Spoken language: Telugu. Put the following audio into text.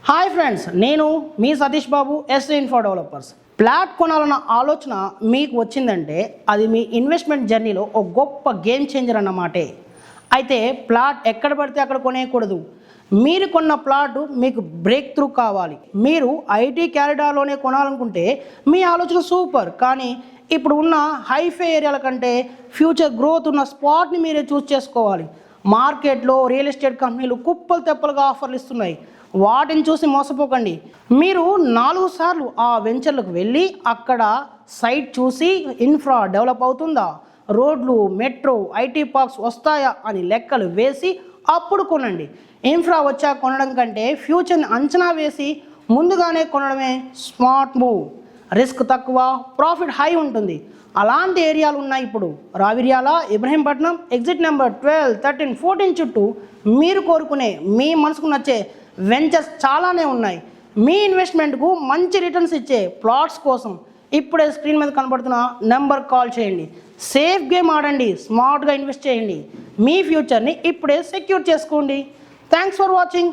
హాయ్ ఫ్రెండ్స్, నేను మీ Satish Babu SA info developers. Plot కొనాలన్న ఆలోచన మీకు వచ్చిందంటే అది మీ ఇన్వెస్ట్మెంట్ జర్నీలో ఒక గొప్ప గేమ్ చేంజర్ అన్నమాటే. అయితే ప్లాట్ ఎక్కడ పడితే అక్కడ కొనేయకూడదు. మీరు కొన్న ప్లాట్ మీకు బ్రేక్ త్రూ కావాలి. మీరు ఐటీ క్యారిడార్లోనే కొనాలనుకుంటే మీ ఆలోచన సూపర్, కానీ ఇప్పుడు ఉన్న హైఫై ఏరియాల కంటే ఫ్యూచర్ గ్రోత్ ఉన్న స్పాట్ని మీరే చూస్ చేసుకోవాలి. మార్కెట్లో రియల్ ఎస్టేట్ కంపెనీలు కుప్పలు తెప్పలుగా ఆఫర్లు ఇస్తున్నాయి. వాటిని చూసి మోసపోకండి. మీరు 4 సార్లు ఆ వెంచర్లకు వెళ్ళి అక్కడ సైట్ చూసి ఇన్ఫ్రా డెవలప్ అవుతుందా, రోడ్లు, మెట్రో, ఐటీ పార్క్స్ వస్తాయా అని లెక్కలు వేసి అప్పుడు కొనండి. ఇన్ఫ్రా వచ్చాక కొనడం కంటే ఫ్యూచర్ని అంచనా వేసి ముందుగానే కొనడమే స్మార్ట్ మూవ్. రిస్క్ తక్కువ, ప్రాఫిట్ హై ఉంటుంది. అలాంటి ఏరియాలు ఉన్నాయి ఇప్పుడు. రావిర్యాల, ఇబ్రహీంపట్నం, ఎగ్జిట్ నెంబర్ 12, 13, 14 చుట్టూ మీరు కోరుకునే మీ మనసుకు నచ్చే వెంచర్స్ చాలానే ఉన్నాయి. మీ ఇన్వెస్ట్మెంట్కు మంచి రిటర్న్స్ ఇచ్చే ప్లాట్స్ కోసం ఇప్పుడే స్క్రీన్ మీద కనబడుతున్న నెంబర్ కాల్ చేయండి. సేఫ్ గేమ్ ఆడండి, స్మార్ట్గా ఇన్వెస్ట్ చేయండి. మీ ఫ్యూచర్ని ఇప్పుడే సెక్యూర్ చేసుకోండి. Thanks for watching.